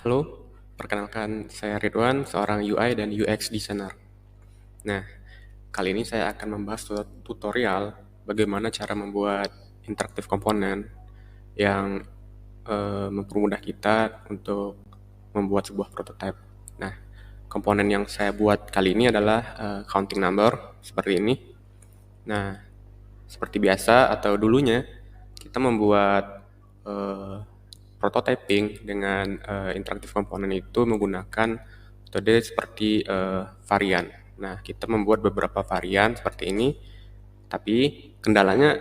Halo, perkenalkan saya Ridwan, seorang UI dan UX designer. Nah, kali ini saya akan membahas tutorial bagaimana cara membuat interaktif komponen yang mempermudah kita untuk membuat sebuah prototipe. Nah, komponen yang saya buat kali ini adalah counting number seperti ini. Nah, seperti biasa atau dulunya kita membuat prototyping dengan interaktif komponen itu menggunakan metode seperti varian. Nah, kita membuat beberapa varian seperti ini, tapi kendalanya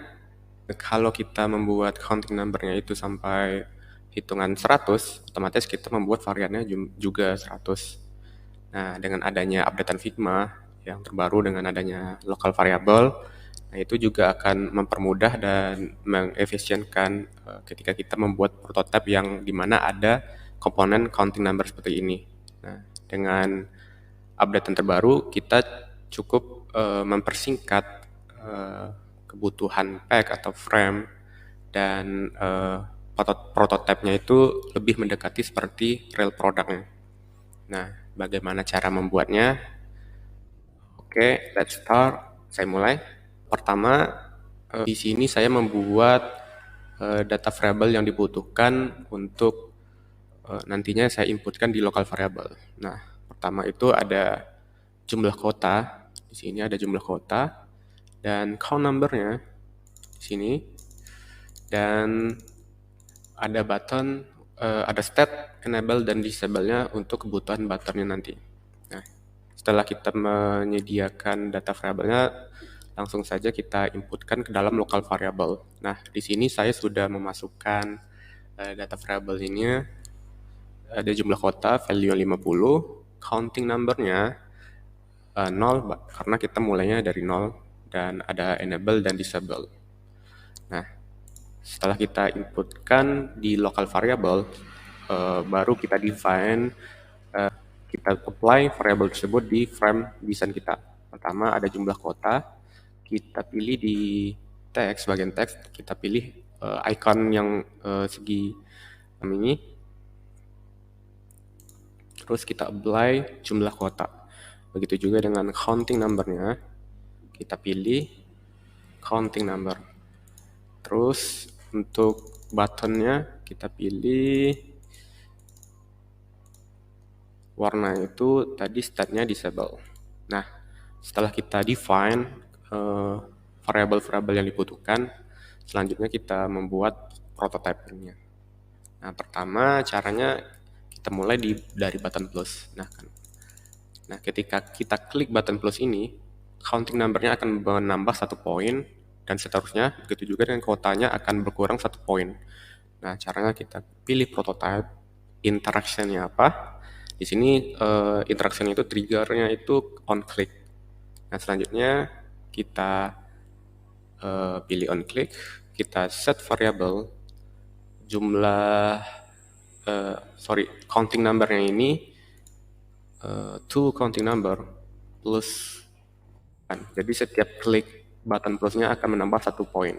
kalau kita membuat counting number-nya itu sampai hitungan 100, otomatis kita membuat variannya juga 100. Nah, dengan adanya updatean Figma yang terbaru dengan adanya local variable, nah itu juga akan mempermudah dan mengefisienkan ketika kita membuat prototipe yang dimana ada komponen counting number seperti ini. Nah, dengan updatean terbaru kita cukup mempersingkat kebutuhan pack atau frame dan prototipenya itu lebih mendekati seperti real productnya. Nah, bagaimana cara membuatnya? Oke, let's start. Saya mulai. Pertama, di sini saya membuat data variable yang dibutuhkan untuk nantinya saya inputkan di local variable. Nah, pertama itu ada jumlah kota. Di sini ada jumlah kota dan count number-nya di sini, dan ada button, ada state, enable, dan disable-nya untuk kebutuhan button-nya nanti. Nah, setelah kita menyediakan data variabelnya, langsung saja kita inputkan ke dalam local variable. Nah, di sini saya sudah memasukkan data variable ini, ada jumlah kota, value 50, counting number-nya 0, karena kita mulainya dari 0, dan ada enable dan disable. Nah, setelah kita inputkan di local variable, baru kita define, kita apply variable tersebut di frame desain kita. Pertama ada jumlah kota, kita pilih di teks, bagian teks, kita pilih icon yang segi ini, terus kita apply jumlah kota. Begitu juga dengan counting number-nya, kita pilih counting number. Terus untuk button-nya kita pilih warna itu tadi state-nya disable. Nah, setelah kita define variabel-variabel yang dibutuhkan, selanjutnya kita membuat prototype-nya. Nah, pertama caranya kita mulai dari button plus. Nah, ketika kita klik button plus ini, counting number-nya akan menambah 1 poin, dan seterusnya. Begitu juga dengan kotanya akan berkurang 1 poin. Nah, caranya kita pilih prototype, interaction-nya apa. Di sini interaction itu trigger-nya itu on click. Nah, selanjutnya kita pilih on click, kita set variable jumlah counting number-nya ini to counting number plus. Jadi setiap klik button plusnya akan menambah 1 poin.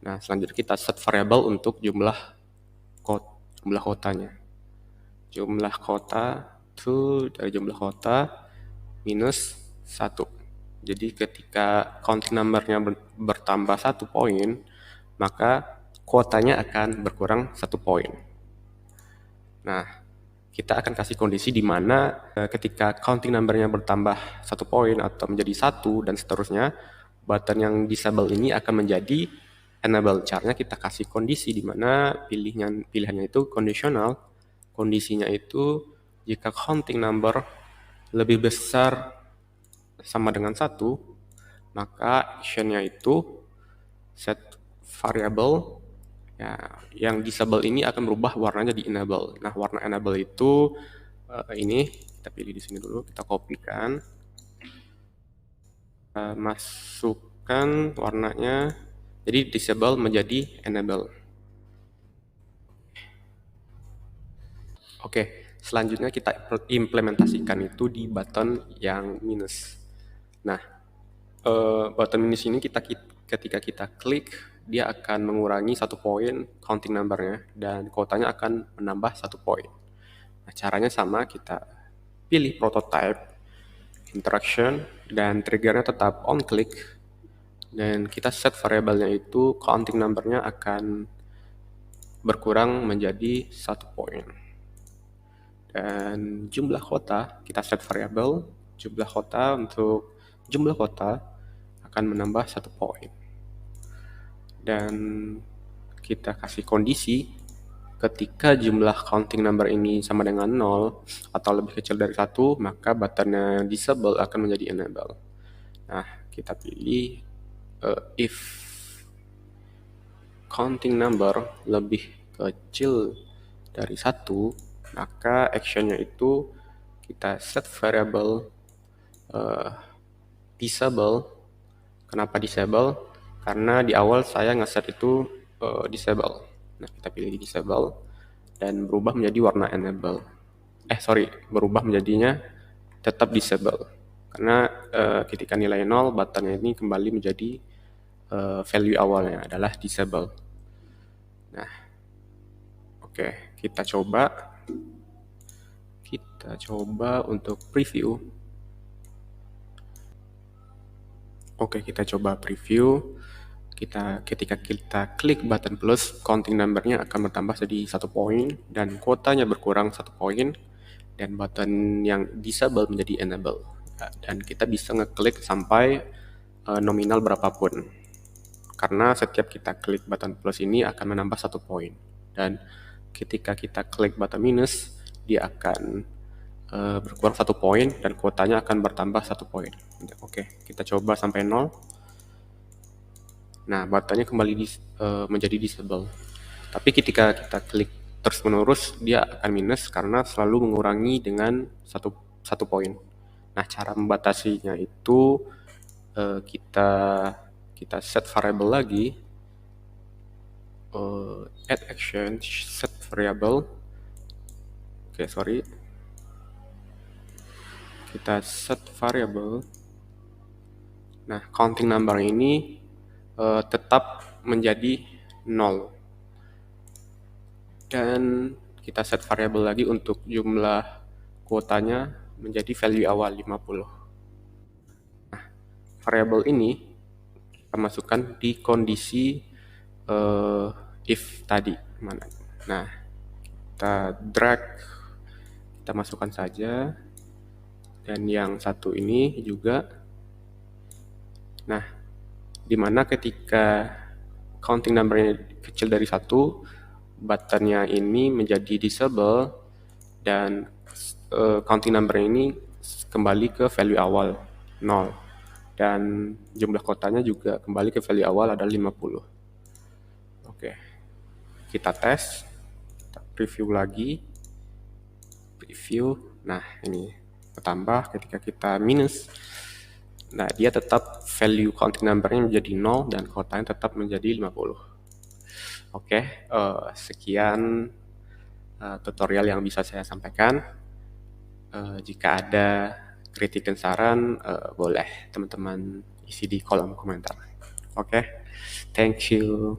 Nah, selanjutnya kita set variable untuk jumlah kotanya. Jumlah kota to dari jumlah kota minus 1. Jadi ketika counting number-nya bertambah 1 poin, maka kuotanya akan berkurang 1 poin. Nah, kita akan kasih kondisi di mana ketika counting number-nya bertambah 1 poin atau menjadi 1 dan seterusnya, button yang disable ini akan menjadi enable. Caranya kita kasih kondisi di mana pilihannya itu conditional. Kondisinya itu jika counting number lebih besar sama dengan 1, maka action-nya itu set variable ya, yang disable ini akan berubah warnanya di enable. Nah, warna enable itu ini kita pilih di sini dulu, kita kopikan, masukkan warnanya, jadi disable menjadi enable. Oke, selanjutnya kita implementasikan itu di button yang minus. Nah, button minus ini kita ketika kita klik, dia akan mengurangi 1 poin counting number-nya dan kuotanya akan menambah 1 poin. Nah, caranya sama, kita pilih prototype, interaction, dan trigger-nya tetap on click, dan kita set variabelnya itu counting number-nya akan berkurang menjadi 1 poin. Dan jumlah kota, kita set variabel jumlah kota, untuk jumlah kota akan menambah 1 poin. Dan kita kasih kondisi ketika jumlah counting number ini sama dengan 0 atau lebih kecil dari 1, maka buttonnya disable akan menjadi enable. Nah, kita pilih if counting number lebih kecil dari 1, maka actionnya itu kita set variable disable. Kenapa disable? Karena di awal saya ngeset itu disable. Nah, kita pilih disable dan berubah menjadi warna enable. Berubah menjadinya tetap disable. Karena ketika nilai 0, buttonnya ini kembali menjadi value awalnya adalah disable. Nah, oke, kita coba untuk preview. Oke, kita coba preview. Ketika kita klik button plus, counting number-nya akan bertambah jadi 1 poin dan kuotanya berkurang 1 poin, dan button yang disable menjadi enable. Dan kita bisa ngeklik sampai nominal berapapun, karena setiap kita klik button plus ini akan menambah 1 poin, dan ketika kita klik button minus, dia akan berkurang 1 poin dan kuotanya akan bertambah 1 poin. Oke, kita coba sampai 0. Nah, buttonnya kembali menjadi disable. Tapi ketika kita klik terus menerus, dia akan minus karena selalu mengurangi dengan satu poin. Nah, cara membatasinya itu kita set variable lagi, add action, set variable. Kita set variable. Nah, counting number ini tetap menjadi 0. Dan kita set variabel lagi untuk jumlah kuotanya menjadi value awal 50. Nah, variabel ini kita masukkan di kondisi if tadi. Nah, kita drag, kita masukkan saja, dan yang satu ini juga. Nah, dimana ketika counting number-nya kecil dari 1, buttonnya ini menjadi disable dan counting number ini kembali ke value awal 0, dan jumlah kotanya juga kembali ke value awal adalah 50. Oke, kita tes, kita preview lagi, nah ini bertambah. Ketika kita minus, nah dia tetap value counting number-nya menjadi 0 dan kotanya tetap menjadi 50. Oke, sekian tutorial yang bisa saya sampaikan. Jika ada kritik dan saran, boleh teman-teman isi di kolom komentar. Oke, thank you.